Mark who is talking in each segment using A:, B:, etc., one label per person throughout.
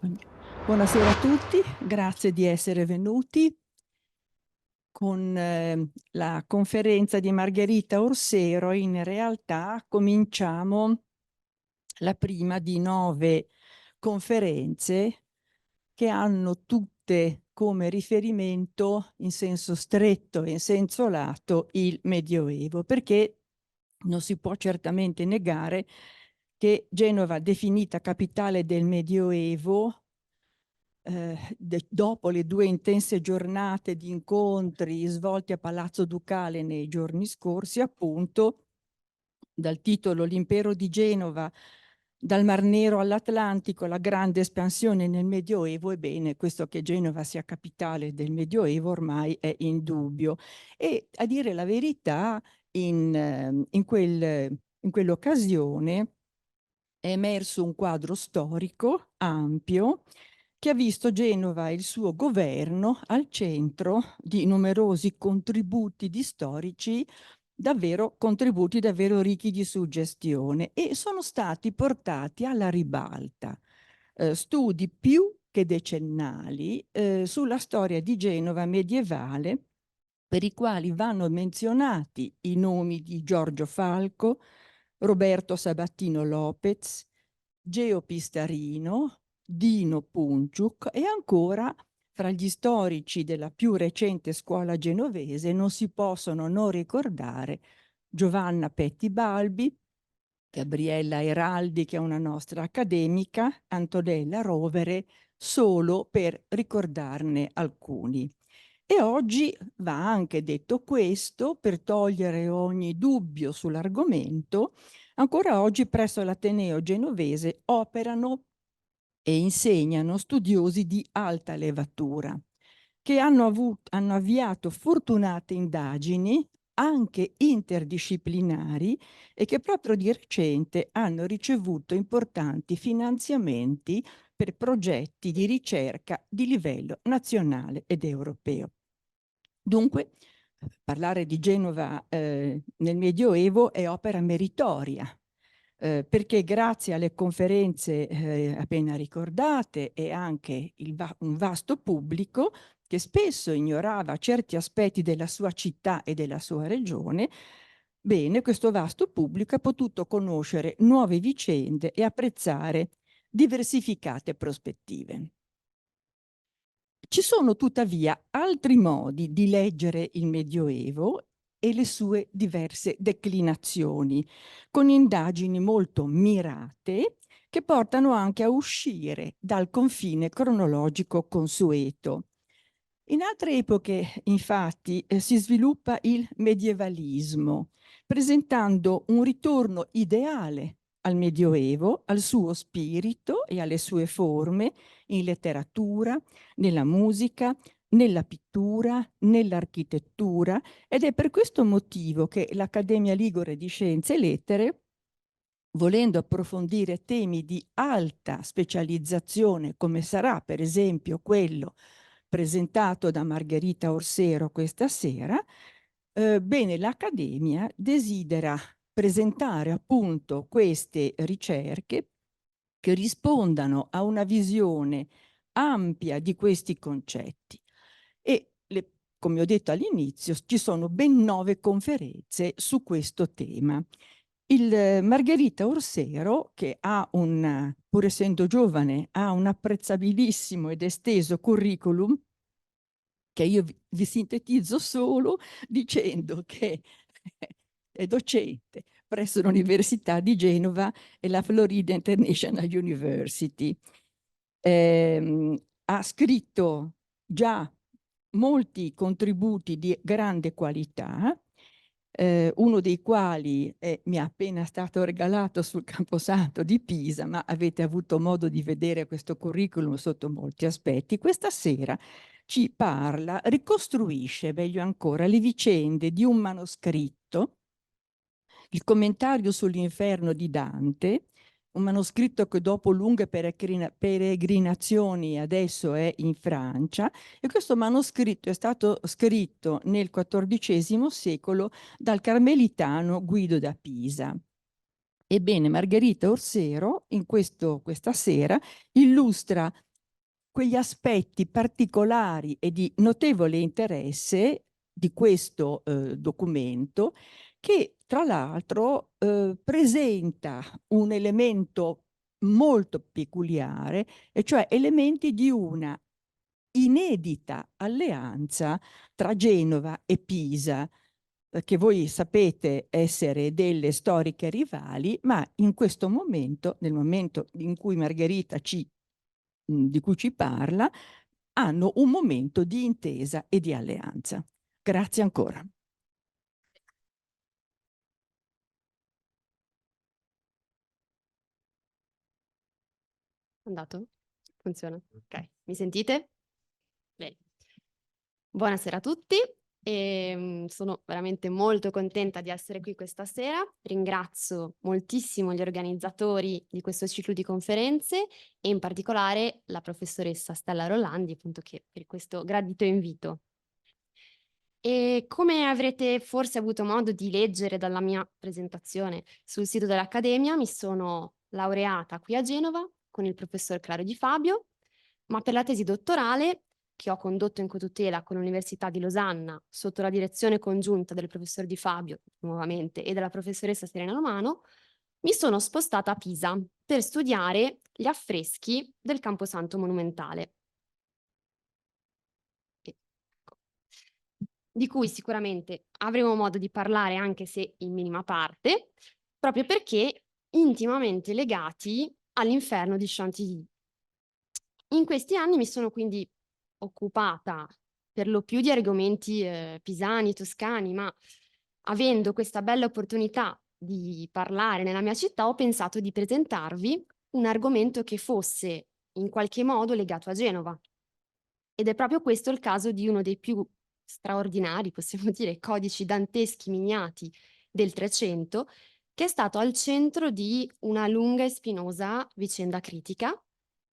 A: Buonasera a tutti, grazie di essere venuti. Con la conferenza di Margherita Orsero in realtà cominciamo la prima di 9 conferenze che hanno tutte come riferimento in senso stretto e in senso lato il Medioevo, perché non si può certamente negare che Genova, definita capitale del Medioevo, dopo le 2 intense giornate di incontri svolti a Palazzo Ducale nei giorni scorsi, appunto, dal titolo L'impero di Genova, dal Mar Nero all'Atlantico, la grande espansione nel Medioevo, ebbene, questo che Genova sia capitale del Medioevo ormai è indubbio. E a dire la verità, in quell'occasione è emerso un quadro storico ampio che ha visto Genova e il suo governo al centro di numerosi contributi di storici, contributi davvero ricchi di suggestione, e sono stati portati alla ribalta studi più che decennali sulla storia di Genova medievale, per i quali vanno menzionati i nomi di Giorgio Falco, Roberto Sabattino Lopez, Geo Pistarino, Dino Punciuc, e ancora fra gli storici della più recente scuola genovese non si possono non ricordare Giovanna Petti Balbi, Gabriella Eraldi, che è una nostra accademica, Antonella Rovere, solo per ricordarne alcuni. E oggi va anche detto questo, per togliere ogni dubbio sull'argomento: ancora oggi presso l'Ateneo genovese operano e insegnano studiosi di alta levatura, che hanno avviato fortunate indagini anche interdisciplinari e che proprio di recente hanno ricevuto importanti finanziamenti per progetti di ricerca di livello nazionale ed europeo. Dunque, parlare di Genova nel Medioevo è opera meritoria, perché grazie alle conferenze appena ricordate e anche un vasto pubblico che spesso ignorava certi aspetti della sua città e della sua regione, bene, questo vasto pubblico ha potuto conoscere nuove vicende e apprezzare diversificate prospettive. Ci sono tuttavia altri modi di leggere il Medioevo e le sue diverse declinazioni, con indagini molto mirate che portano anche a uscire dal confine cronologico consueto. In altre epoche, infatti, si sviluppa il medievalismo, presentando un ritorno ideale al Medioevo, al suo spirito e alle sue forme in letteratura, nella musica, nella pittura, nell'architettura, ed è per questo motivo che l'Accademia Ligure di Scienze e Lettere, volendo approfondire temi di alta specializzazione, come sarà per esempio quello presentato da Margherita Orsero questa sera, bene, l'Accademia desidera presentare appunto queste ricerche che rispondano a una visione ampia di questi concetti. E come ho detto all'inizio, ci sono ben 9 conferenze su questo tema. Margherita Orsero, che ha pur essendo giovane, ha un apprezzabilissimo ed esteso curriculum, che io vi sintetizzo solo dicendo che è docente presso l'Università di Genova e la Florida International University. Ha scritto già molti contributi di grande qualità, uno dei quali mi è appena stato regalato sul Camposanto di Pisa, ma avete avuto modo di vedere questo curriculum sotto molti aspetti. Questa sera ci parla, ricostruisce meglio ancora le vicende di un manoscritto, il commentario sull'inferno di Dante, un manoscritto che dopo lunghe peregrinazioni adesso è in Francia, e questo manoscritto è stato scritto nel XIV secolo dal carmelitano Guido da Pisa. Ebbene, Margherita Orsero questa sera illustra quegli aspetti particolari e di notevole interesse di questo documento, che tra l'altro presenta un elemento molto peculiare, e cioè elementi di una inedita alleanza tra Genova e Pisa, che voi sapete essere delle storiche rivali, ma in questo momento, nel momento in cui Margherita di cui ci parla, hanno un momento di intesa e di alleanza. Grazie ancora.
B: Andato? Funziona? Ok, mi sentite? Bene. Buonasera a tutti. Sono veramente molto contenta di essere qui questa sera. Ringrazio moltissimo gli organizzatori di questo ciclo di conferenze e in particolare la professoressa Stella Rolandi, appunto, che per questo gradito invito. E come avrete forse avuto modo di leggere dalla mia presentazione sul sito dell'Accademia, mi sono laureata qui a Genova con il professor Clario Di Fabio, ma per la tesi dottorale, che ho condotto in cotutela con l'Università di Losanna sotto la direzione congiunta del professor Di Fabio, nuovamente, e della professoressa Serena Romano, mi sono spostata a Pisa per studiare gli affreschi del Camposanto monumentale. Ecco, di cui sicuramente avremo modo di parlare anche se in minima parte, proprio perché intimamente legati all'inferno di Chantilly. In questi anni mi sono quindi occupata per lo più di argomenti pisani, toscani, ma avendo questa bella opportunità di parlare nella mia città, ho pensato di presentarvi un argomento che fosse in qualche modo legato a Genova. Ed è proprio questo il caso di uno dei più straordinari, possiamo dire, codici danteschi miniati del Trecento, che è stato al centro di una lunga e spinosa vicenda critica,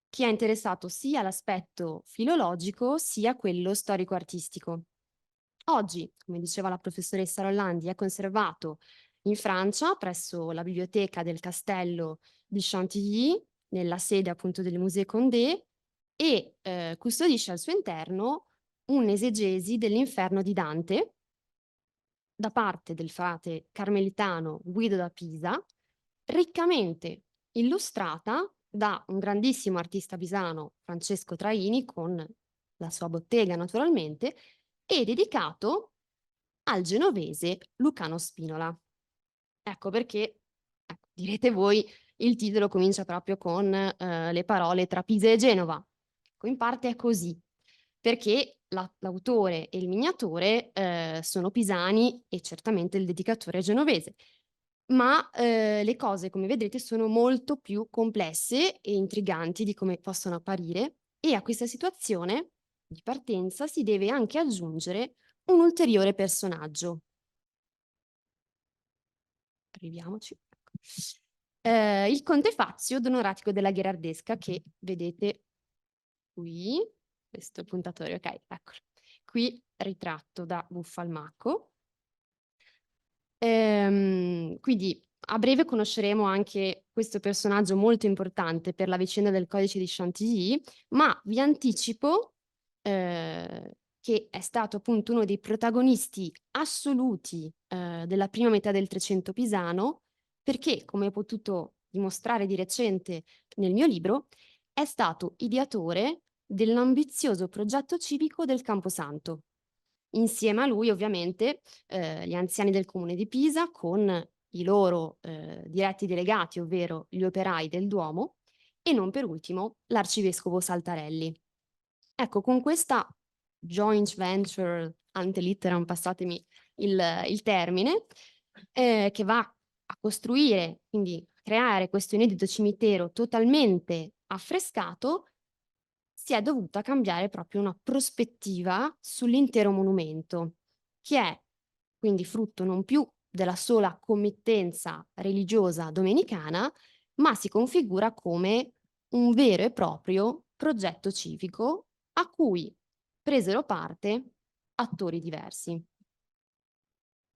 B: che ha interessato sia l'aspetto filologico sia quello storico-artistico. Oggi, come diceva la professoressa Rollandi, è conservato in Francia presso la biblioteca del castello di Chantilly, nella sede appunto del Musée Condé, e custodisce al suo interno un'esegesi dell'inferno di Dante da parte del frate carmelitano Guido da Pisa, riccamente illustrata da un grandissimo artista pisano, Francesco Traini, con la sua bottega naturalmente, e dedicato al genovese Lucano Spinola. Ecco perché, ecco, direte voi, il titolo comincia proprio con le parole tra Pisa e Genova. Ecco, in parte è così, perché l'autore e il miniatore sono pisani e certamente il dedicatore è genovese. Ma le cose, come vedrete, sono molto più complesse e intriganti di come possono apparire, e a questa situazione di partenza si deve anche aggiungere un ulteriore personaggio. Arriviamoci. Il conte Fazio d'Onoratico della Gherardesca, che vedete qui, questo è il puntatore, ok, eccolo. Qui ritratto da Buffalmacco. Quindi a breve conosceremo anche questo personaggio molto importante per la vicenda del codice di Chantilly, ma vi anticipo che è stato appunto uno dei protagonisti assoluti della prima metà del Trecento pisano, perché, come ho potuto dimostrare di recente nel mio libro, è stato ideatore dell'ambizioso progetto civico del Camposanto. Insieme a lui, ovviamente, gli anziani del comune di Pisa con i loro diretti delegati, ovvero gli operai del Duomo, e non per ultimo l'arcivescovo Saltarelli. Ecco, con questa joint venture ante litteram, passatemi il termine, che va a costruire, quindi a creare questo inedito cimitero totalmente affrescato, si è dovuta cambiare proprio una prospettiva sull'intero monumento, che è quindi frutto non più della sola committenza religiosa domenicana, ma si configura come un vero e proprio progetto civico a cui presero parte attori diversi.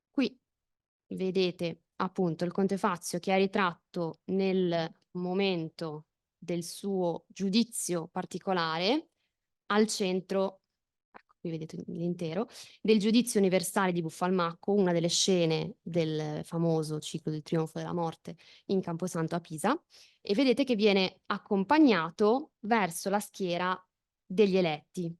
B: Qui vedete appunto il conte Fazio che è ritratto nel momento del suo giudizio particolare, al centro, ecco qui vedete l'intero, del giudizio universale di Buffalmacco, una delle scene del famoso ciclo del trionfo della morte in Camposanto a Pisa, e vedete che viene accompagnato verso la schiera degli eletti.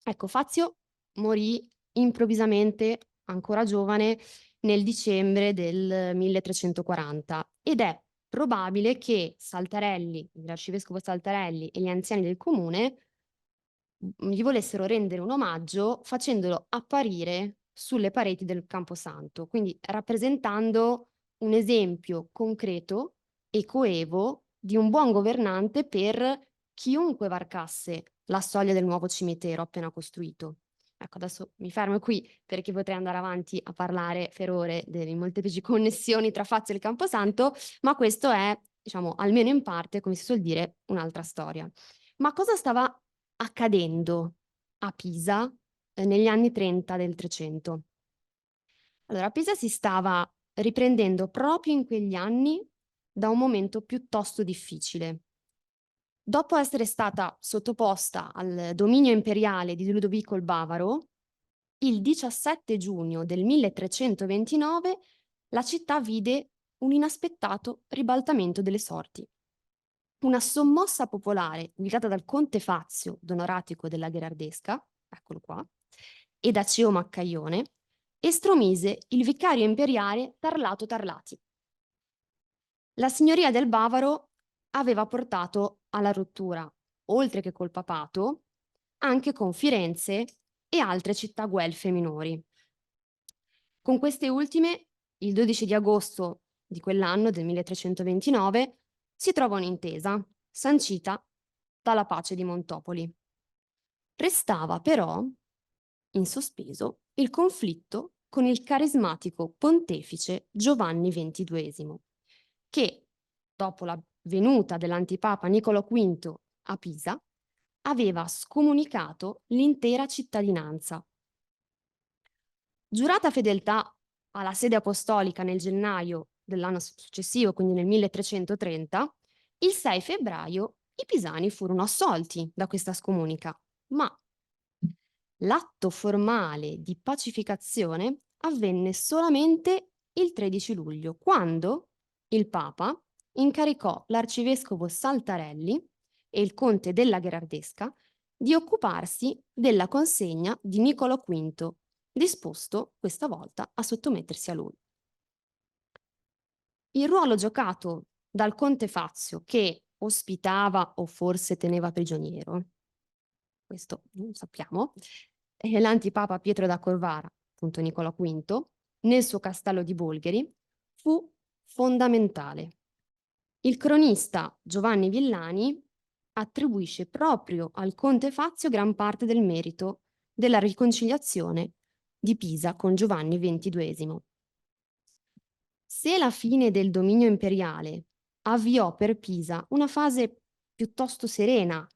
B: Ecco, Fazio morì improvvisamente, ancora giovane, nel dicembre del 1340 ed è probabile che Saltarelli, l'arcivescovo Saltarelli e gli anziani del comune gli volessero rendere un omaggio facendolo apparire sulle pareti del Camposanto, quindi rappresentando un esempio concreto e coevo di un buon governante per chiunque varcasse la soglia del nuovo cimitero appena costruito. Ecco, adesso mi fermo qui perché potrei andare avanti a parlare per ore delle molteplici connessioni tra Fazio e il Camposanto, ma questo è, diciamo, almeno in parte, come si suol dire, un'altra storia. Ma cosa stava accadendo a Pisa negli anni 30 del 300? Allora, a Pisa si stava riprendendo proprio in quegli anni da un momento piuttosto difficile. Dopo essere stata sottoposta al dominio imperiale di Ludovico il Bavaro, il 17 giugno del 1329 la città vide un inaspettato ribaltamento delle sorti. Una sommossa popolare guidata dal conte Fazio D'Onoratico della Gherardesca, eccolo qua, e da Ceo Maccaione, estromise il vicario imperiale Tarlato Tarlati. La signoria del Bavaro aveva portato alla rottura, oltre che col papato, anche con Firenze e altre città guelfe minori. Con queste ultime, il 12 di agosto di quell'anno, del 1329, si trova un'intesa, sancita dalla pace di Montopoli. Restava però in sospeso il conflitto con il carismatico pontefice Giovanni XXII, che, dopo la venuta dell'antipapa Niccolò V a Pisa, aveva scomunicato l'intera cittadinanza. Giurata fedeltà alla sede apostolica nel gennaio dell'anno successivo, quindi nel 1330, il 6 febbraio i pisani furono assolti da questa scomunica, ma l'atto formale di pacificazione avvenne solamente il 13 luglio, quando il Papa incaricò l'arcivescovo Saltarelli e il conte della Gherardesca di occuparsi della consegna di Niccolò V, disposto questa volta a sottomettersi a lui. Il ruolo giocato dal conte Fazio, che ospitava o forse teneva prigioniero, questo non sappiamo, e l'antipapa Pietro da Corvara, appunto Niccolò V, nel suo castello di Bolgheri, fu fondamentale. Il cronista Giovanni Villani attribuisce proprio al conte Fazio gran parte del merito della riconciliazione di Pisa con Giovanni XXII. Se la fine del dominio imperiale avviò per Pisa una fase piuttosto serena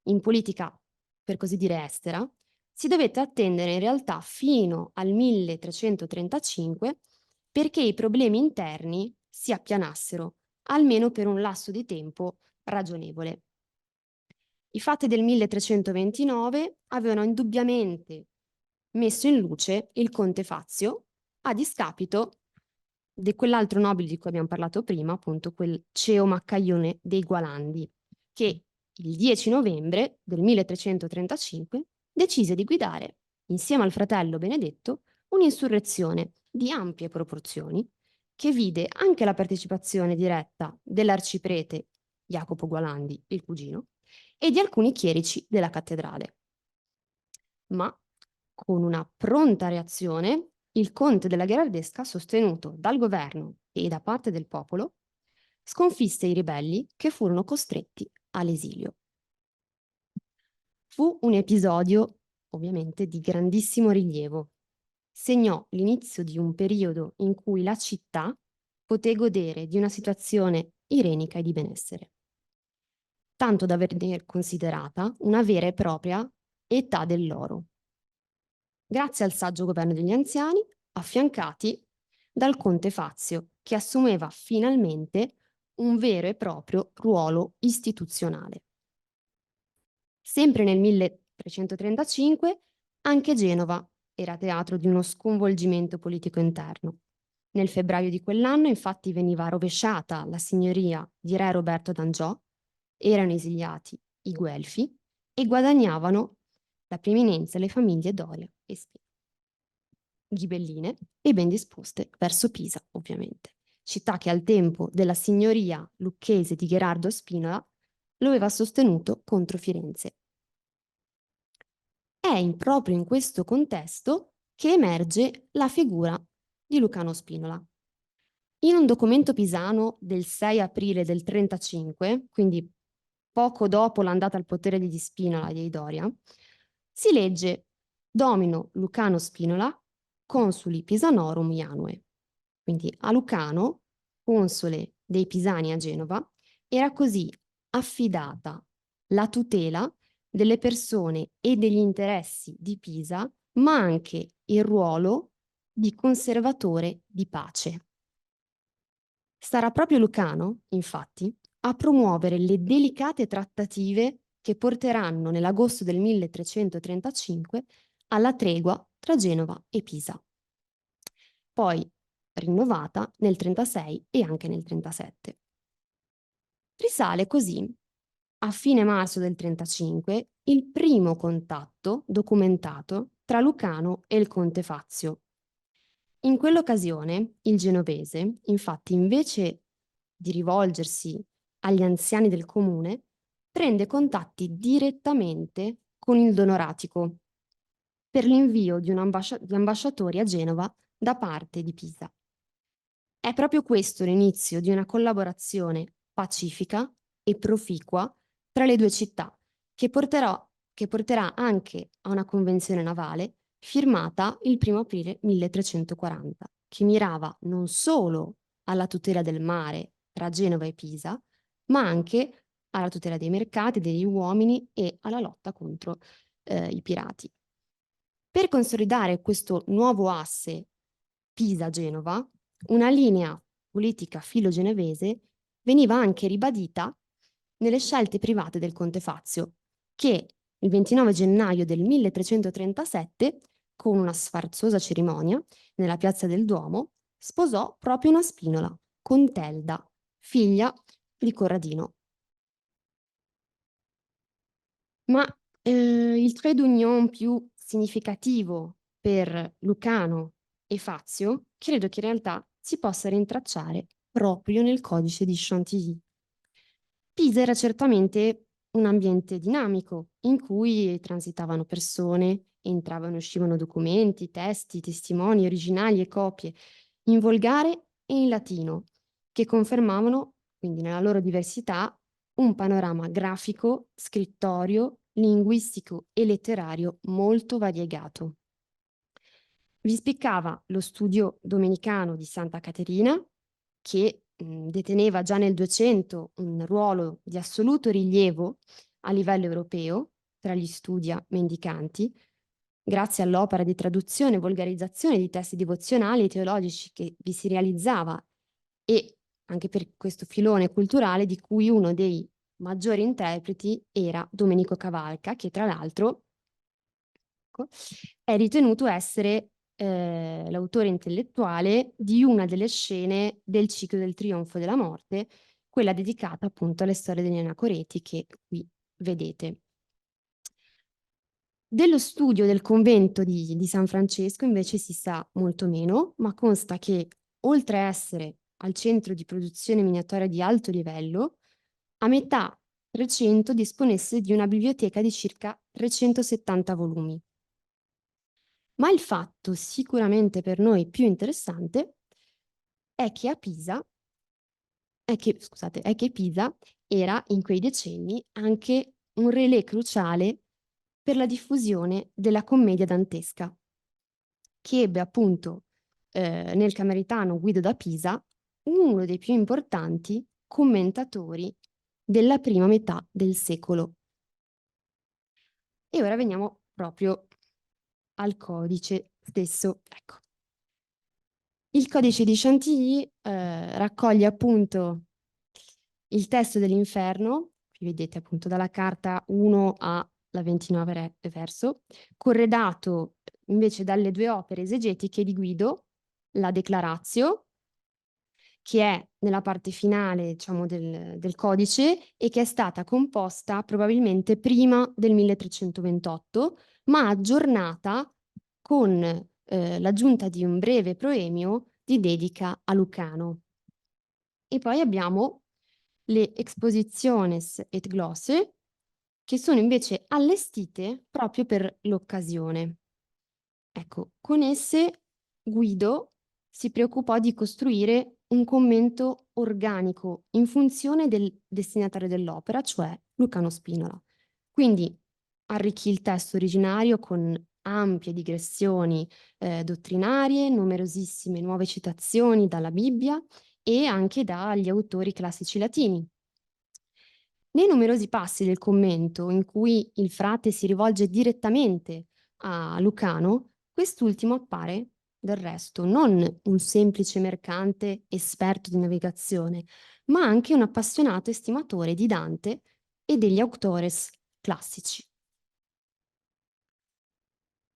B: in politica, per così dire, estera, si dovette attendere in realtà fino al 1335 perché i problemi interni si appianassero, almeno per un lasso di tempo ragionevole. I fatti del 1329 avevano indubbiamente messo in luce il conte Fazio a discapito di quell'altro nobile di cui abbiamo parlato prima, appunto quel Ceo Maccaione dei Gualandi, che il 10 novembre del 1335 decise di guidare, insieme al fratello Benedetto, un'insurrezione di ampie proporzioni che vide anche la partecipazione diretta dell'arciprete Jacopo Gualandi, il cugino, e di alcuni chierici della cattedrale. Ma con una pronta reazione, il conte della Gherardesca, sostenuto dal governo e da parte del popolo, sconfisse i ribelli che furono costretti all'esilio. Fu un episodio, ovviamente, di grandissimo rilievo. Segnò l'inizio di un periodo in cui la città poté godere di una situazione irenica e di benessere, tanto da venire considerata una vera e propria età dell'oro, grazie al saggio governo degli anziani, affiancati dal conte Fazio, che assumeva finalmente un vero e proprio ruolo istituzionale. Sempre nel 1335 anche Genova era teatro di uno sconvolgimento politico interno. Nel febbraio di quell'anno, infatti, veniva rovesciata la signoria di re Roberto d'Angiò, erano esiliati i Guelfi e guadagnavano la preeminenza le famiglie Doria e Spina, ghibelline e ben disposte verso Pisa, ovviamente, città che al tempo della signoria lucchese di Gherardo Spinola lo aveva sostenuto contro Firenze. È proprio in questo contesto che emerge la figura di Lucano Spinola. In un documento pisano del 6 aprile del 35, quindi poco dopo l'andata al potere di Spinola e dei Doria, si legge Domino Lucano Spinola, consuli Pisanorum Ianue. Quindi a Lucano, console dei Pisani a Genova, era così affidata la tutela delle persone e degli interessi di Pisa, ma anche il ruolo di conservatore di pace. Sarà proprio Lucano, infatti, a promuovere le delicate trattative che porteranno nell'agosto del 1335 alla tregua tra Genova e Pisa, poi rinnovata nel 36 e anche nel 37. Risale così a fine marzo del 35 il primo contatto documentato tra Lucano e il conte Fazio. In quell'occasione il genovese, infatti, invece di rivolgersi agli anziani del comune, prende contatti direttamente con il Donoratico per l'invio di ambasciatori a Genova da parte di Pisa. È proprio questo l'inizio di una collaborazione pacifica e proficua tra le due città, che porterà anche a una convenzione navale firmata il 1 aprile 1340, che mirava non solo alla tutela del mare tra Genova e Pisa, ma anche alla tutela dei mercati, degli uomini e alla lotta contro i pirati. Per consolidare questo nuovo asse Pisa-Genova, una linea politica filo-genovese veniva anche ribadita nelle scelte private del conte Fazio, che il 29 gennaio del 1337, con una sfarzosa cerimonia nella piazza del Duomo, sposò proprio una Spinola, Contelda, figlia di Corradino. Ma il trade union più significativo per Lucano e Fazio credo che in realtà si possa rintracciare proprio nel codice di Chantilly. Pisa era certamente un ambiente dinamico in cui transitavano persone, entravano e uscivano documenti, testi, testimoni originali e copie in volgare e in latino, che confermavano, quindi nella loro diversità, un panorama grafico, scrittorio, linguistico e letterario molto variegato. Vi spiccava lo studio domenicano di Santa Caterina, che deteneva già nel 200 un ruolo di assoluto rilievo a livello europeo tra gli studia mendicanti, grazie all'opera di traduzione e volgarizzazione di testi devozionali e teologici che vi si realizzava, e anche per questo filone culturale di cui uno dei maggiori interpreti era Domenico Cavalca, che tra l'altro è ritenuto essere l'autore intellettuale di una delle scene del ciclo del trionfo della morte, quella dedicata appunto alle storie degli anacoreti che qui vedete. Dello studio del convento di San Francesco invece si sa molto meno, ma consta che oltre a essere al centro di produzione miniatoria di alto livello, a metà 300 disponesse di una biblioteca di circa 370 volumi. Ma il fatto sicuramente per noi più interessante è che Pisa era in quei decenni anche un relè cruciale per la diffusione della commedia dantesca, che ebbe appunto nel Cameritano Guido da Pisa uno dei più importanti commentatori della prima metà del secolo. E ora veniamo proprio al codice stesso. Ecco. Il codice di Chantilly raccoglie appunto il testo dell'inferno, qui vedete appunto dalla carta 1 a la 29 verso, corredato invece dalle 2 opere esegetiche di Guido, la Declaratio, che è nella parte finale, diciamo, del codice e che è stata composta probabilmente prima del 1328, ma aggiornata con l'aggiunta di un breve proemio di dedica a Lucano. E poi abbiamo le Expositiones et Glosse, che sono invece allestite proprio per l'occasione. Ecco, con esse Guido si preoccupò di costruire un commento organico in funzione del destinatario dell'opera, cioè Lucano Spinola. Quindi arricchì il testo originario con ampie digressioni dottrinarie, numerosissime nuove citazioni dalla Bibbia e anche dagli autori classici latini. Nei numerosi passi del commento in cui il frate si rivolge direttamente a Lucano, quest'ultimo appare, del resto, non un semplice mercante esperto di navigazione, ma anche un appassionato estimatore di Dante e degli autores classici.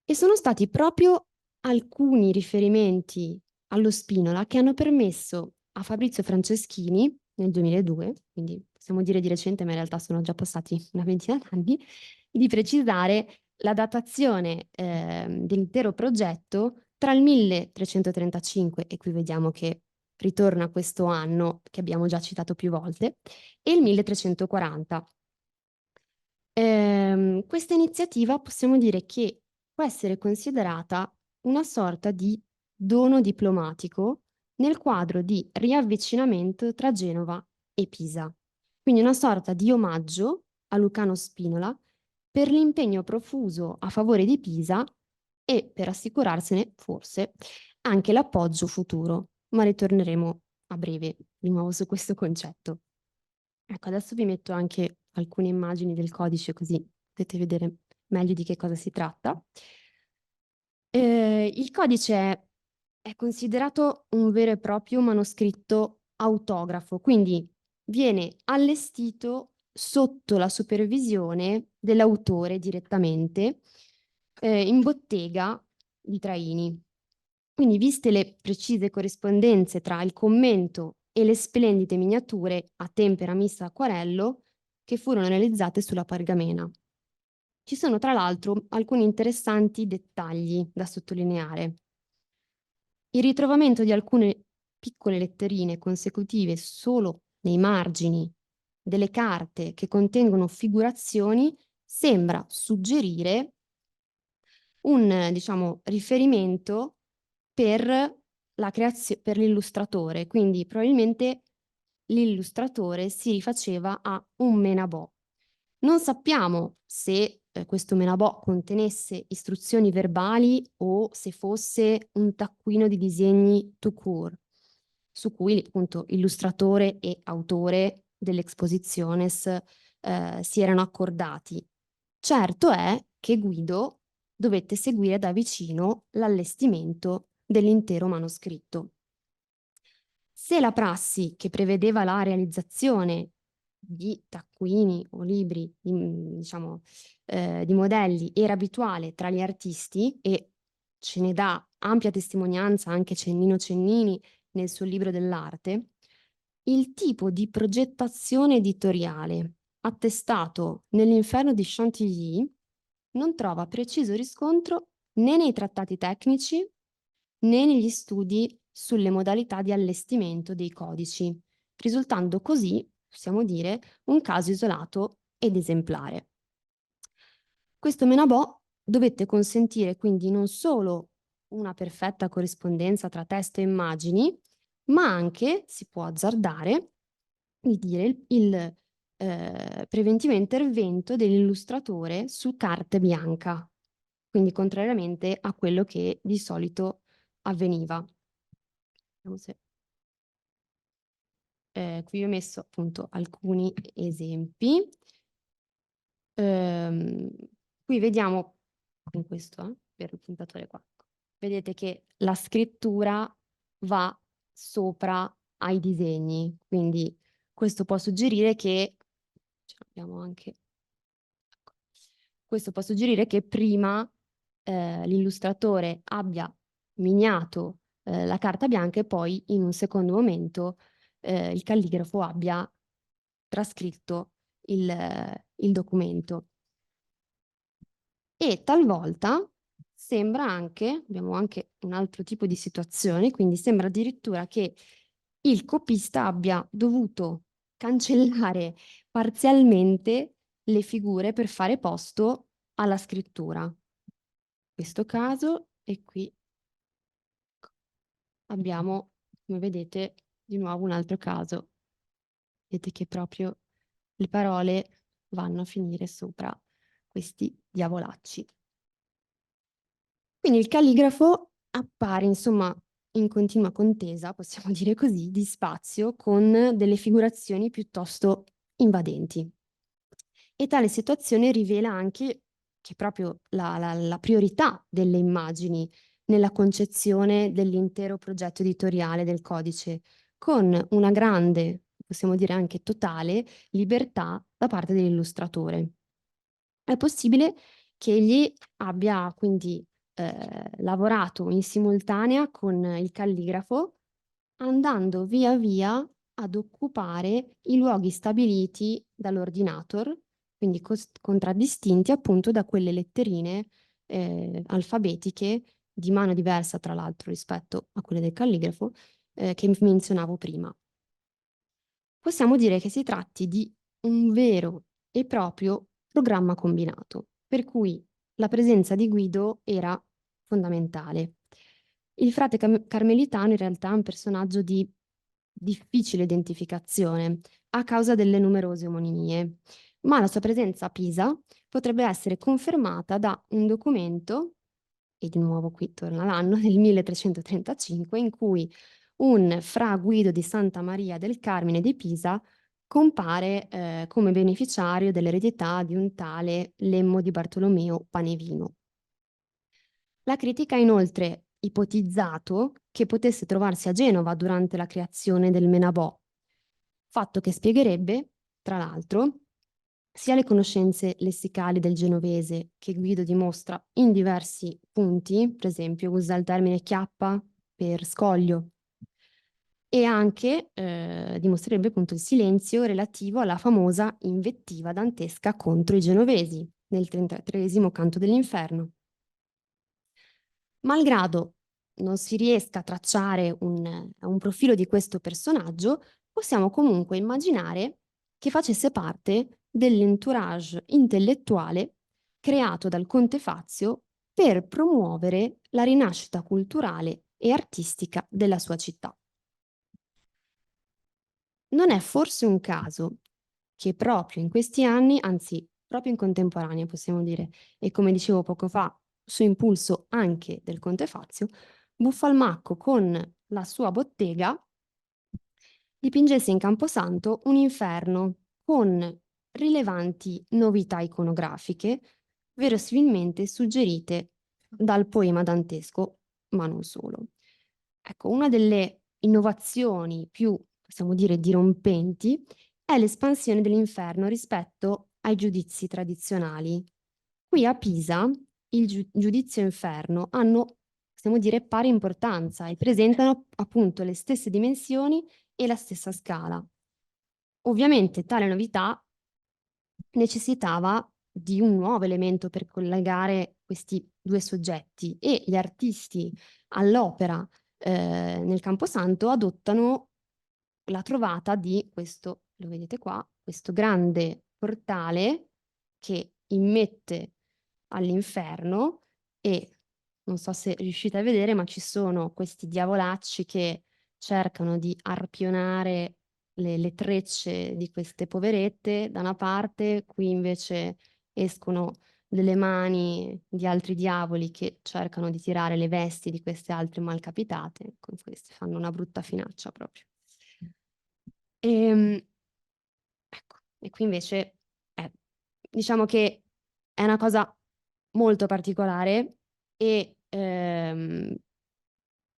B: E sono stati proprio alcuni riferimenti allo Spinola che hanno permesso a Fabrizio Franceschini, nel 2002, quindi possiamo dire di recente, ma in realtà sono già passati una ventina d'anni, di precisare la datazione dell'intero progetto tra il 1335, e qui vediamo che ritorna questo anno che abbiamo già citato più volte, e il 1340. Questa iniziativa possiamo dire che può essere considerata una sorta di dono diplomatico nel quadro di riavvicinamento tra Genova e Pisa. Quindi una sorta di omaggio a Lucano Spinola per l'impegno profuso a favore di Pisa e per assicurarsene, forse, anche l'appoggio futuro. Ma ritorneremo a breve di nuovo su questo concetto. Ecco, adesso vi metto anche alcune immagini del codice così potete vedere meglio di che cosa si tratta. Il codice è considerato un vero e proprio manoscritto autografo, quindi viene allestito sotto la supervisione dell'autore direttamente in bottega di Traini. Quindi, viste le precise corrispondenze tra il commento e le splendide miniature a tempera mista acquarello che furono realizzate sulla pergamena. Ci sono tra l'altro alcuni interessanti dettagli da sottolineare. Il ritrovamento di alcune piccole letterine consecutive solo nei margini delle carte che contengono figurazioni sembra suggerire un, diciamo, riferimento per per l'illustratore, quindi probabilmente l'illustratore si rifaceva a un Menabò. Non sappiamo se questo Menabò contenesse istruzioni verbali o se fosse un taccuino di disegni tout court, su cui appunto illustratore e autore dell'Expositiones si erano accordati. Certo è che Guido dovette seguire da vicino l'allestimento dell'intero manoscritto. Se la prassi che prevedeva la realizzazione di taccuini o libri, diciamo, di modelli era abituale tra gli artisti, e ce ne dà ampia testimonianza anche Cennino Cennini nel suo libro dell'arte, il tipo di progettazione editoriale attestato nell'Inferno di Chantilly non trova preciso riscontro né nei trattati tecnici né negli studi sulle modalità di allestimento dei codici, risultando così, possiamo dire, un caso isolato ed esemplare. Questo Menabò dovette consentire quindi non solo una perfetta corrispondenza tra testo e immagini, ma anche, si può azzardare, di dire il preventivo intervento dell'illustratore su carta bianca, quindi contrariamente a quello che di solito avveniva. Vediamo se qui ho messo appunto alcuni esempi. Qui vediamo con questo, per il puntatore qua. Vedete che la scrittura va sopra ai disegni, quindi questo può suggerire che abbiamo anche questo può suggerire che prima l'illustratore abbia miniato la carta bianca e poi in un secondo momento il calligrafo abbia trascritto il documento. E talvolta sembra anche, abbiamo anche un altro tipo di situazione, quindi sembra addirittura che il copista abbia dovuto cancellare parzialmente le figure per fare posto alla scrittura. In questo caso, e qui abbiamo, come vedete, di nuovo un altro caso. Vedete che proprio le parole vanno a finire sopra questi diavolacci. Quindi il calligrafo appare, insomma, in continua contesa, possiamo dire così, di spazio con delle figurazioni piuttosto invadenti. E tale situazione rivela anche che proprio la priorità delle immagini nella concezione dell'intero progetto editoriale del codice, con una grande, possiamo dire anche totale, libertà da parte dell'illustratore. È possibile che egli abbia quindi lavorato in simultanea con il calligrafo, andando via via ad occupare i luoghi stabiliti dall'ordinator, quindi contraddistinti appunto da quelle letterine alfabetiche di mano diversa, tra l'altro, rispetto a quelle del calligrafo, che menzionavo prima. Possiamo dire che si tratti di un vero e proprio programma combinato, per cui la presenza di Guido era fondamentale. Il frate carmelitano in realtà è un personaggio di difficile identificazione a causa delle numerose omonimie, ma la sua presenza a Pisa potrebbe essere confermata da un documento, e di nuovo qui torna l'anno, del 1335, in cui un fra Guido di Santa Maria del Carmine di Pisa compare come beneficiario dell'eredità di un tale Lemmo di Bartolomeo Panevino. La critica ha inoltre ipotizzato che potesse trovarsi a Genova durante la creazione del Menabò, fatto che spiegherebbe, tra l'altro, sia le conoscenze lessicali del genovese che Guido dimostra in diversi punti, per esempio usa il termine chiappa per scoglio, e anche dimostrerebbe appunto il silenzio relativo alla famosa invettiva dantesca contro i genovesi nel 33esimo canto dell'Inferno. Malgrado non si riesca a tracciare un profilo di questo personaggio, possiamo comunque immaginare che facesse parte dell'entourage intellettuale creato dal Conte Fazio per promuovere la rinascita culturale e artistica della sua città. Non è forse un caso che proprio in questi anni, anzi proprio in contemporanea possiamo dire, e come dicevo poco fa, su impulso anche del Conte Fazio, Buffalmacco con la sua bottega dipingesse in Camposanto un inferno con rilevanti novità iconografiche, verosimilmente suggerite dal poema dantesco, ma non solo. Ecco, una delle innovazioni più, possiamo dire, dirompenti è l'espansione dell'inferno rispetto ai giudizi tradizionali. Qui a Pisa il giudizio e inferno hanno, possiamo dire, pari importanza e presentano appunto le stesse dimensioni e la stessa scala. Ovviamente tale novità necessitava di un nuovo elemento per collegare questi due soggetti e gli artisti all'opera nel Camposanto adottano la trovata di questo, lo vedete qua, questo grande portale che immette all'inferno e non so se riuscite a vedere, ma ci sono questi diavolacci che cercano di arpionare le trecce di queste poverette da una parte, qui invece escono delle mani di altri diavoli che cercano di tirare le vesti di queste altre malcapitate, con queste fanno una brutta finaccia proprio. Ecco, e qui invece diciamo che è una cosa molto particolare e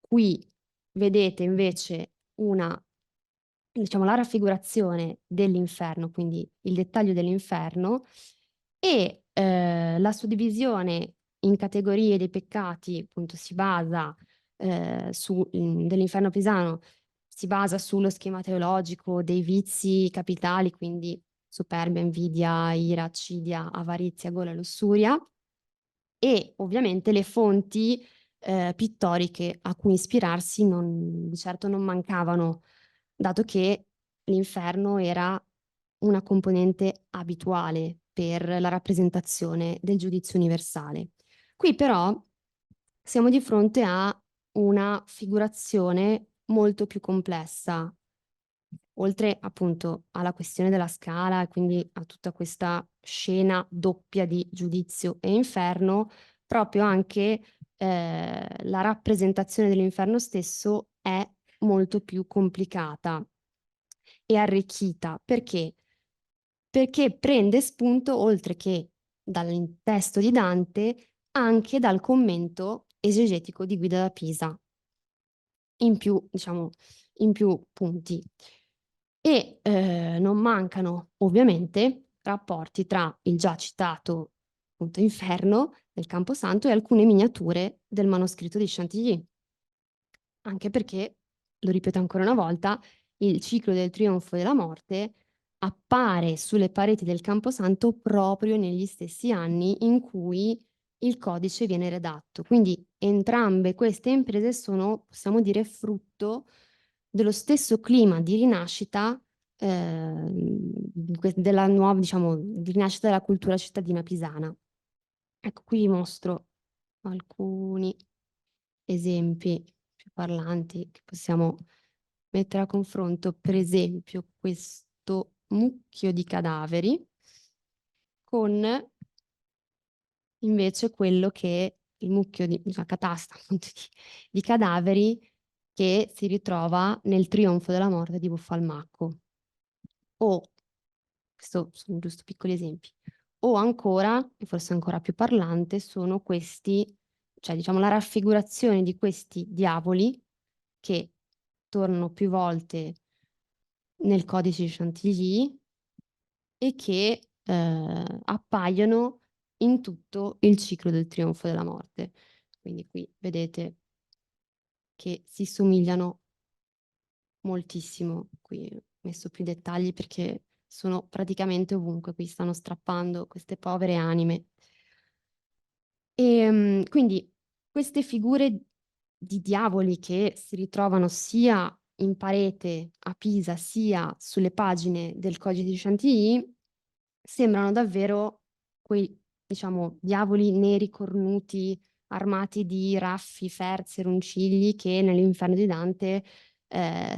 B: qui vedete invece diciamo, la raffigurazione dell'inferno, quindi il dettaglio dell'inferno e la suddivisione in categorie dei peccati appunto si basa dell'inferno pisano, si basa sullo schema teologico dei vizi capitali, quindi superbia, invidia, ira, accidia, avarizia, gola, lussuria, e ovviamente le fonti pittoriche a cui ispirarsi di certo non mancavano, dato che l'inferno era una componente abituale per la rappresentazione del giudizio universale. Qui però siamo di fronte a una figurazione molto più complessa, oltre appunto alla questione della scala e quindi a tutta questa scena doppia di giudizio e inferno, proprio anche la rappresentazione dell'inferno stesso è molto più complicata e arricchita. Perché? Perché prende spunto, oltre che dal testo di Dante, anche dal commento esegetico di Guido da Pisa, diciamo, in più punti. E non mancano ovviamente rapporti tra il già citato appunto Inferno del Camposanto e alcune miniature del manoscritto di Chantilly. Anche perché, lo ripeto ancora una volta, il ciclo del trionfo della morte appare sulle pareti del Camposanto proprio negli stessi anni in cui il codice viene redatto. Quindi entrambe queste imprese sono, possiamo dire, frutto dello stesso clima di rinascita della nuova, diciamo, di rinascita della cultura cittadina pisana. Ecco, qui vi mostro alcuni esempi più parlanti che possiamo mettere a confronto, per esempio questo mucchio di cadaveri con invece quello che è il mucchio di una catasta appunto, di cadaveri che si ritrova nel trionfo della morte di Buffalmacco. O, questo sono giusto piccoli esempi, o ancora, e forse ancora più parlante, sono questi, cioè diciamo la raffigurazione di questi diavoli che tornano più volte nel codice di Chantilly e che appaiono in tutto il ciclo del trionfo della morte. Quindi qui vedete che si somigliano moltissimo. Qui ho messo più dettagli perché sono praticamente ovunque, qui stanno strappando queste povere anime. E quindi queste figure di diavoli che si ritrovano sia in parete a Pisa sia sulle pagine del Codice di Chantilly sembrano davvero quei, diciamo, diavoli neri cornuti armati di raffi, ferze, roncigli che nell'Inferno di Dante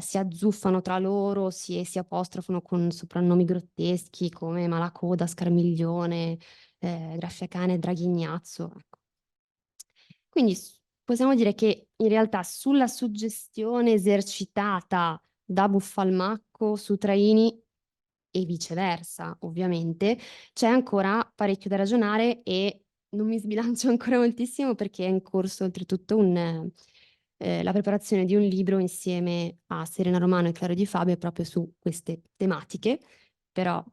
B: si azzuffano tra loro, si apostrofano con soprannomi grotteschi come Malacoda, Scarmiglione, Graffiacane, Draghignazzo. Ecco. Quindi possiamo dire che in realtà sulla suggestione esercitata da Buffalmacco su Traini e viceversa, ovviamente, c'è ancora parecchio da ragionare e non mi sbilancio ancora moltissimo perché è in corso oltretutto la preparazione di un libro insieme a Serena Romano e Claudio Di Fabio proprio su queste tematiche, però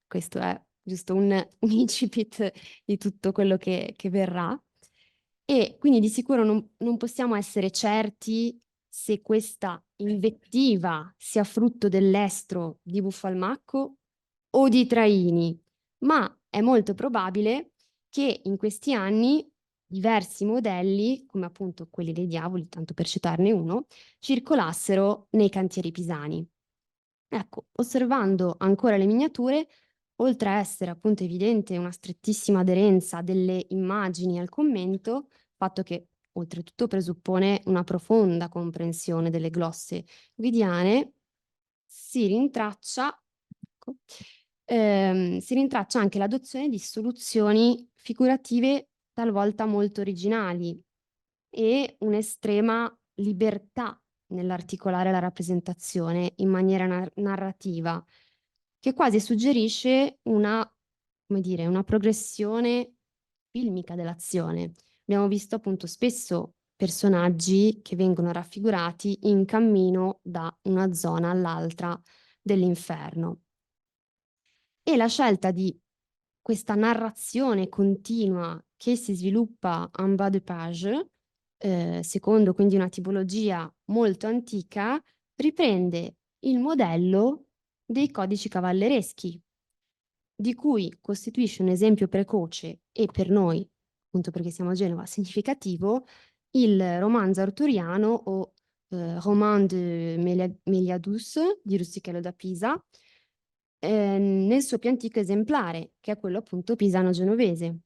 B: questo è giusto un incipit di tutto quello che verrà. E quindi di sicuro non possiamo essere certi se questa invettiva sia frutto dell'estro di Buffalmacco o di Traini, ma è molto probabile che in questi anni diversi modelli, come appunto quelli dei diavoli, tanto per citarne uno, circolassero nei cantieri pisani. Ecco, osservando ancora le miniature, oltre a essere appunto evidente una strettissima aderenza delle immagini al commento, fatto che oltretutto presuppone una profonda comprensione delle glosse guidiane, ecco, si rintraccia anche l'adozione di soluzioni figurative talvolta molto originali e un'estrema libertà nell'articolare la rappresentazione in maniera narrativa, che quasi suggerisce come dire, una progressione filmica dell'azione. Abbiamo visto appunto spesso personaggi che vengono raffigurati in cammino da una zona all'altra dell'inferno. E la scelta di questa narrazione continua che si sviluppa en bas de page, secondo quindi una tipologia molto antica, riprende il modello dei codici cavallereschi, di cui costituisce un esempio precoce e per noi, appunto perché siamo a Genova, significativo, il romanzo arturiano o Roman de Meliadus di Rustichello da Pisa, nel suo più antico esemplare, che è quello appunto pisano-genovese,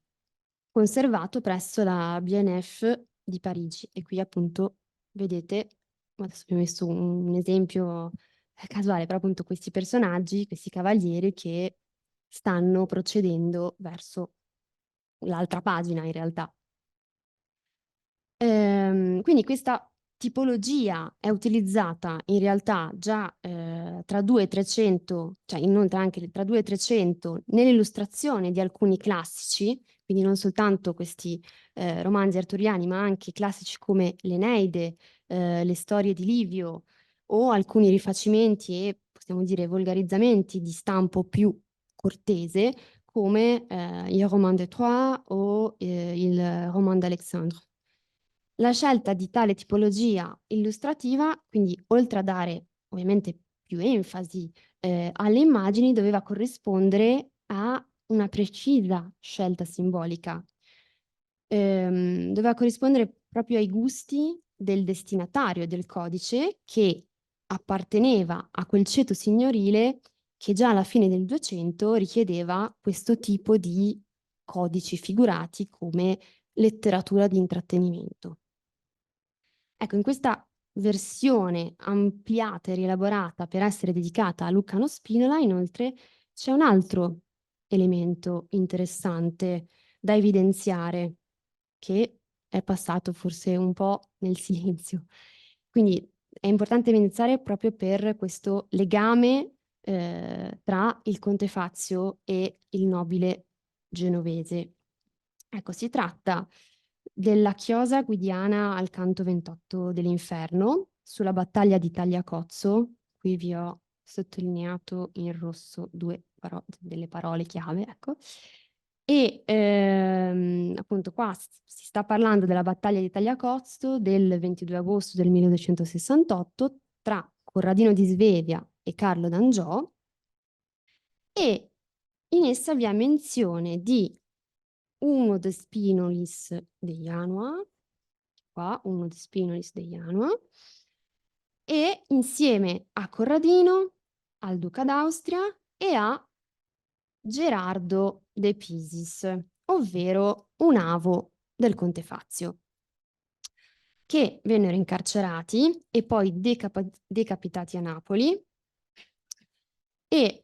B: conservato presso la BNF di Parigi. E qui appunto vedete, adesso vi ho messo un esempio casuale, però appunto questi personaggi, questi cavalieri che stanno procedendo verso l'altra pagina in realtà. Quindi questa tipologia è utilizzata in realtà già tra 2 e 300, cioè inoltre anche tra 2 e 300 nell'illustrazione di alcuni classici, quindi non soltanto questi romanzi arturiani, ma anche classici come l'Eneide, le storie di Livio o alcuni rifacimenti e possiamo dire volgarizzamenti di stampo più cortese, come il Roman de Troyes o il Roman d'Alexandre. La scelta di tale tipologia illustrativa, quindi oltre a dare ovviamente più enfasi alle immagini, doveva corrispondere a una precisa scelta simbolica. Doveva corrispondere proprio ai gusti del destinatario del codice, che apparteneva a quel ceto signorile che già alla fine del 200 richiedeva questo tipo di codici figurati come letteratura di intrattenimento. Ecco, in questa versione ampliata e rielaborata per essere dedicata a Lucano Spinola, inoltre, c'è un altro elemento interessante da evidenziare, che è passato forse un po' nel silenzio. Quindi è importante evidenziare proprio per questo legame tra il Conte Fazio e il nobile genovese. Ecco, si tratta della chiosa guidiana al canto 28 dell'Inferno, sulla battaglia di Tagliacozzo. Qui vi ho sottolineato in rosso delle parole chiave, ecco. E appunto qua si sta parlando della battaglia di Tagliacozzo del 22 agosto del 1268 tra Corradino di Svevia e Carlo d'Angiò, e in essa vi è menzione di uno de Spinolis de Janua, qua uno de Spinolis de Janua, e insieme a Corradino, al duca d'Austria e a Gerardo de Pisis, ovvero un avo del Conte Fazio, che vennero incarcerati e poi decapitati a Napoli. E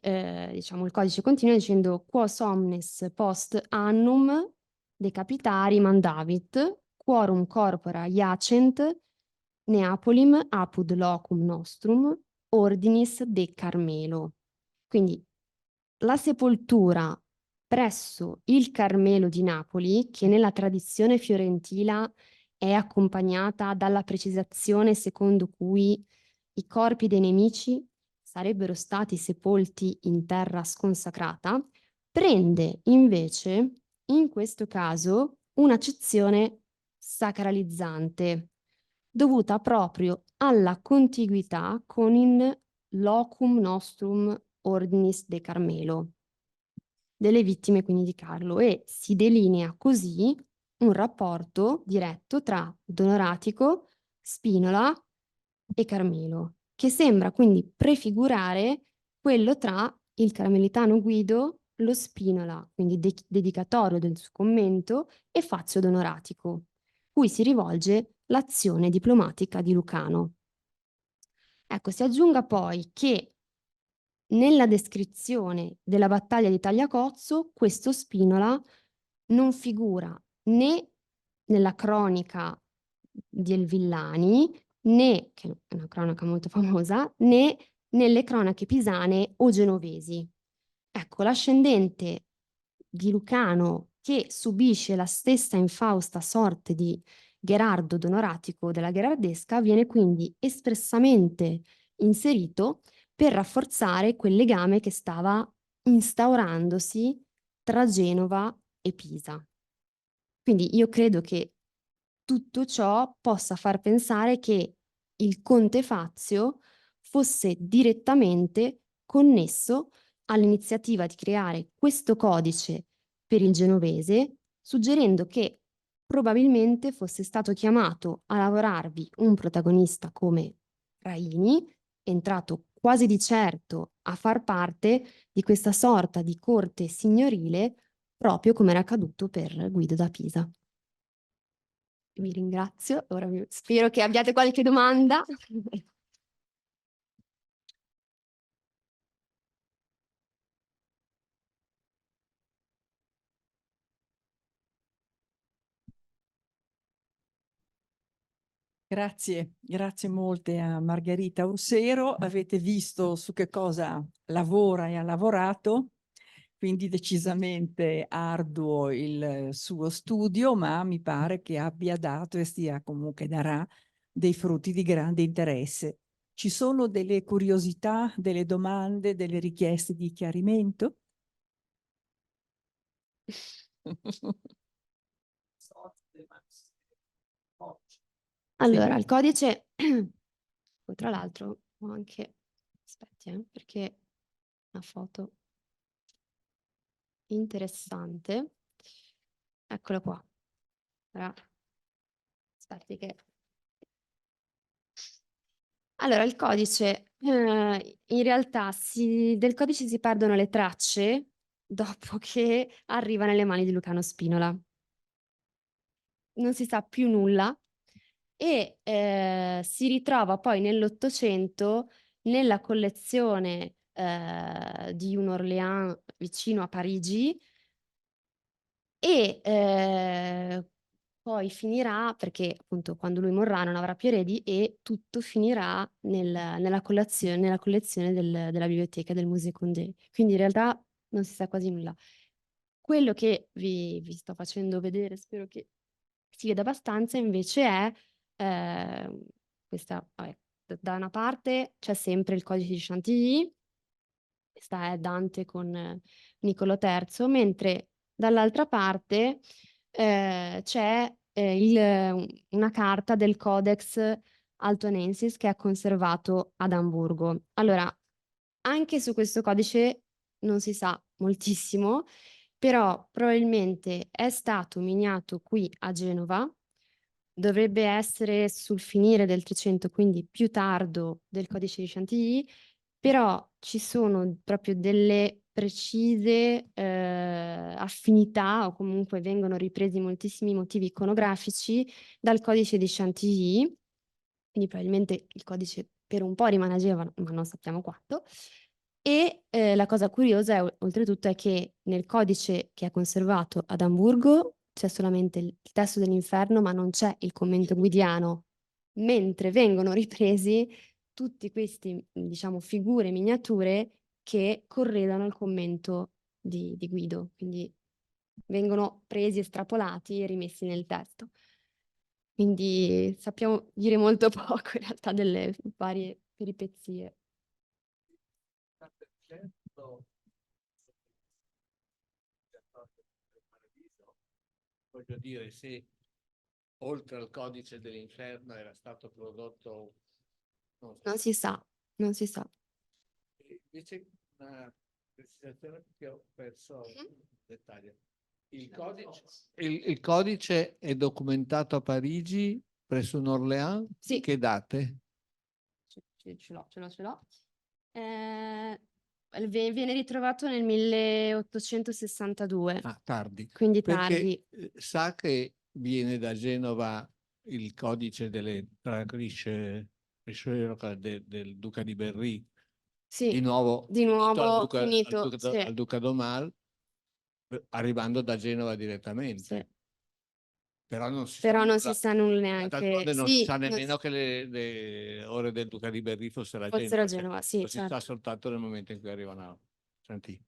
B: diciamo il codice continua dicendo quos omnes post annum decapitari mandavit, quorum corpora iacent Neapolim apud locum nostrum ordinis de Carmelo. Quindi la sepoltura presso il Carmelo di Napoli, che nella tradizione fiorentina è accompagnata dalla precisazione secondo cui i corpi dei nemici sarebbero stati sepolti in terra sconsacrata, prende invece, in questo caso, un'accezione sacralizzante, dovuta proprio alla contiguità con il locum nostrum ordinis de Carmelo, delle vittime quindi di Carlo, e si delinea così un rapporto diretto tra Don Oratico, Spinola e Carmelo, che sembra quindi prefigurare quello tra il carmelitano Guido, lo Spinola, quindi dedicatorio del suo commento, e Fazio Donoratico, cui si rivolge l'azione diplomatica di Lucano. Ecco, si aggiunga poi che nella descrizione della battaglia di Tagliacozzo questo Spinola non figura né nella cronaca di El Villani, né, che è una cronaca molto famosa, né nelle cronache pisane o genovesi. Ecco, l'ascendente di Lucano, che subisce la stessa infausta sorte di Gherardo Donoratico della Gherardesca, viene quindi espressamente inserito per rafforzare quel legame che stava instaurandosi tra Genova e Pisa. Quindi io credo che tutto ciò possa far pensare che il conte Fazio fosse direttamente connesso all'iniziativa di creare questo codice per il genovese, suggerendo che probabilmente fosse stato chiamato a lavorarvi un protagonista come Raini, entrato quasi di certo a far parte di questa sorta di corte signorile, proprio come era accaduto per Guido da Pisa. Vi ringrazio, ora spero che abbiate qualche domanda.
A: Grazie, grazie molte a Margherita Orsero. Avete visto su che cosa lavora e ha lavorato, quindi decisamente arduo il suo studio, ma mi pare che abbia dato e stia comunque darà dei frutti di grande interesse. Ci sono delle curiosità, delle domande, delle richieste di chiarimento?
B: Allora, il codice, poi tra l'altro ho anche, aspetti, perché una foto interessante. Eccolo qua. Ora, aspetti che... Allora, il codice, in realtà del codice si perdono le tracce dopo che arriva nelle mani di Luciano Spinola. Non si sa più nulla e si ritrova poi nell'Ottocento nella collezione di un Orléans vicino a Parigi e poi finirà, perché appunto quando lui morrà non avrà più eredi e tutto finirà nella collezione della biblioteca del Musée Condé. Quindi in realtà non si sa quasi nulla. Quello che vi sto facendo vedere, spero che si vede abbastanza, invece è questa, vabbè, da una parte c'è sempre il codice di Chantilly, questa è Dante con Niccolò III, mentre dall'altra parte c'è una carta del Codex Altonensis che è conservato ad Amburgo. Allora, anche su questo codice non si sa moltissimo, però probabilmente è stato miniato qui a Genova, dovrebbe essere sul finire del 300, quindi più tardo del codice di Chantilly, però ci sono proprio delle precise affinità o comunque vengono ripresi moltissimi motivi iconografici dal codice di Chantilly, quindi probabilmente il codice per un po' rimane a Genova, ma non sappiamo quanto. E la cosa curiosa oltretutto è che nel codice che è conservato ad Amburgo c'è solamente il testo dell'inferno, ma non c'è il commento guidiano, mentre vengono ripresi tutti questi, diciamo, figure, miniature che corredano il commento di Guido, quindi vengono presi, estrapolati e rimessi nel testo. Quindi sappiamo dire molto poco in realtà delle varie peripezie.
C: Voglio dire, se oltre al codice dell'inferno era stato prodotto...
B: Non si sa, non si sa.
C: Invece una precisazione che ho perso un dettaglio. Il codice è documentato a Parigi presso un Orléans?
B: Sì.
C: Che date?
B: Ce l'ho. Viene ritrovato nel 1862.
C: Ah, tardi.
B: Quindi
C: Perché
B: tardi.
C: sa che viene da Genova il codice delle Richelieu del Duca di Berry,
B: Sì,
C: di nuovo
B: finito, sì.
C: al Duca d'Aumale, arrivando da Genova direttamente.
B: Sì.
C: Però non si
B: sa nulla neanche.
C: D'altronde non si sa nemmeno che le ore del Duca di Berry fossero a
B: fossero a
C: Genova.
B: Genova, sì,
C: Lo si
B: certo.
C: sa soltanto nel momento in cui arrivano a Chantilly.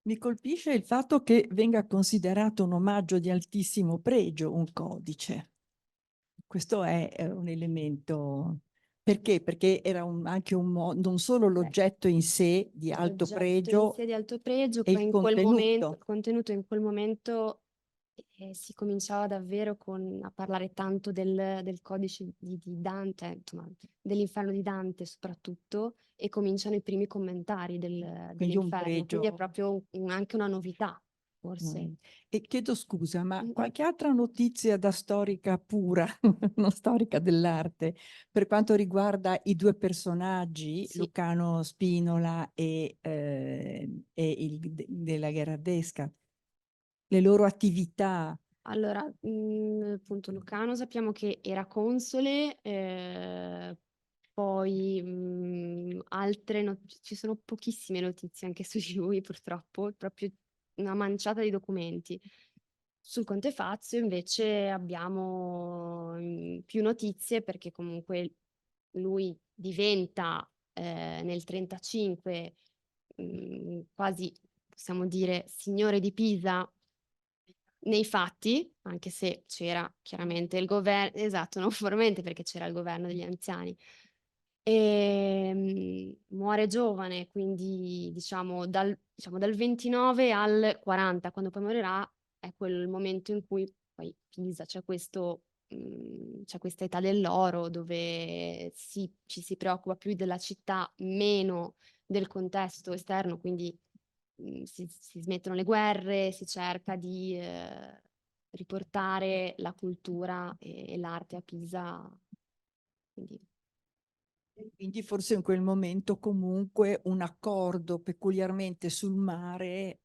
A: Mi colpisce il fatto che venga considerato un omaggio di altissimo pregio un codice. Questo è un elemento Perché? Perché era anche non solo l'oggetto in sé di alto
B: L'oggetto in
A: pregio
B: sé di alto pregio,
A: e
B: poi
A: il
B: in quel momento,
A: contenuto.
B: il contenuto in quel momento si cominciava davvero a parlare tanto del codice di Dante, insomma, dell'inferno di Dante soprattutto, e cominciano i primi commentari
A: Quindi un
B: dell'inferno, quindi è
A: pregio.
B: proprio anche una novità, forse.
A: Mm. E chiedo scusa, ma
B: Mm.
A: qualche altra notizia da storica pura, non storica dell'arte, per quanto riguarda i due personaggi,
B: Sì.
A: Lucano Spinola e della Gherardesca, le loro attività?
B: Allora, appunto, Lucano sappiamo che era console, poi ci sono pochissime notizie anche su di lui, purtroppo, proprio una manciata di documenti. Sul Conte Fazio invece abbiamo più notizie perché comunque lui diventa nel 35 quasi, possiamo dire, signore di Pisa nei fatti, anche se c'era chiaramente il governo, esatto, non formalmente perché c'era il governo degli anziani. Muore giovane, quindi diciamo dal 29 al 40, quando poi morirà, è quel momento in cui poi Pisa c'è c'è questa età dell'oro dove ci si preoccupa più della città, meno del contesto esterno, quindi si smettono le guerre, si cerca di riportare la cultura e l'arte a Pisa.
A: Quindi forse in quel momento comunque un accordo peculiarmente sul mare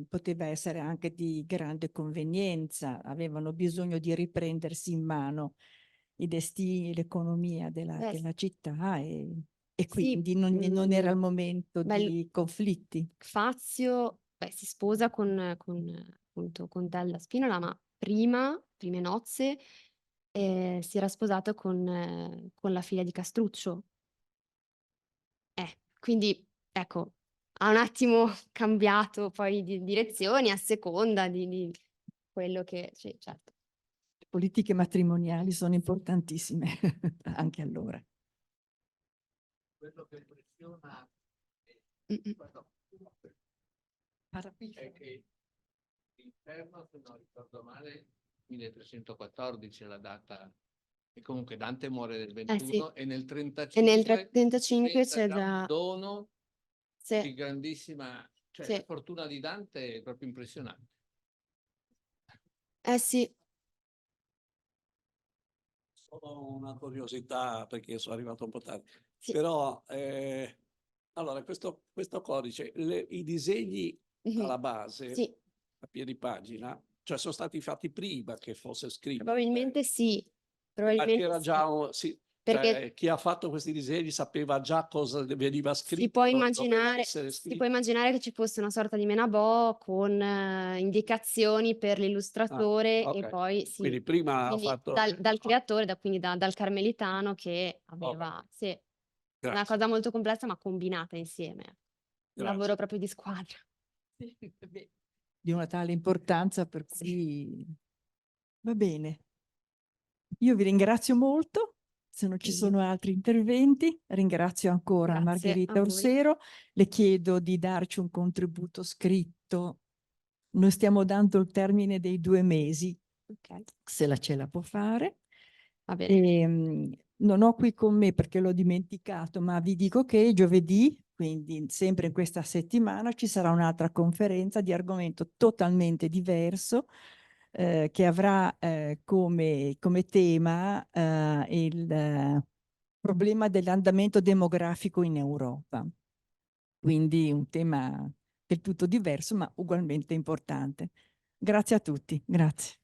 A: poteva essere anche di grande convenienza, avevano bisogno di riprendersi in mano i destini, l'economia della città e
B: Sì,
A: quindi non era il momento di conflitti.
B: Fazio si sposa appunto, con Della Spinola, ma prime nozze, si era sposato con la figlia di Castruccio. Quindi, ecco, ha un attimo cambiato poi di direzioni a seconda di quello che... Sì, certo.
A: Le politiche matrimoniali sono importantissime anche allora.
C: Quello che impressiona è che l'inferno, se non ricordo male, 1314 è la data, e comunque Dante muore nel 21
B: sì.
C: e nel
B: E nel
C: 35
B: c'è
C: già
B: già...
C: un dono
B: Sì.
C: di grandissima, cioè
B: Sì.
C: la fortuna di Dante è proprio impressionante.
B: Sì.
D: Solo una curiosità perché sono arrivato un po' tardi,
B: Sì.
D: però allora questo codice, i disegni alla base,
B: Sì.
D: a piedi pagina, cioè sono stati fatti prima che fosse scritto.
B: Probabilmente sì.
D: Ma c'era
B: Sì.
D: già sì,
B: Perché
D: cioè, chi ha fatto questi disegni sapeva già cosa veniva scritto.
B: si può immaginare che ci fosse una sorta di menabò con indicazioni per l'illustratore
D: ok.
B: e poi sì.
D: Quindi prima ha fatto...
B: dal creatore, quindi dal carmelitano che aveva sì, una cosa molto complessa ma combinata insieme. Un lavoro proprio di squadra.
A: Di una tale importanza per cui va bene. Io vi ringrazio molto. Se non ci sono altri interventi, ringrazio ancora Margherita Orsero. Le chiedo di darci un contributo scritto. Noi stiamo dando il termine dei 2 mesi, se ce la può fare.
B: Va bene.
A: Non ho qui con me perché l'ho dimenticato, ma vi dico che giovedì, quindi sempre in questa settimana, ci sarà un'altra conferenza di argomento totalmente diverso, che avrà come tema il problema dell'andamento demografico in Europa. Quindi un tema del tutto diverso, ma ugualmente importante. Grazie a tutti. Grazie.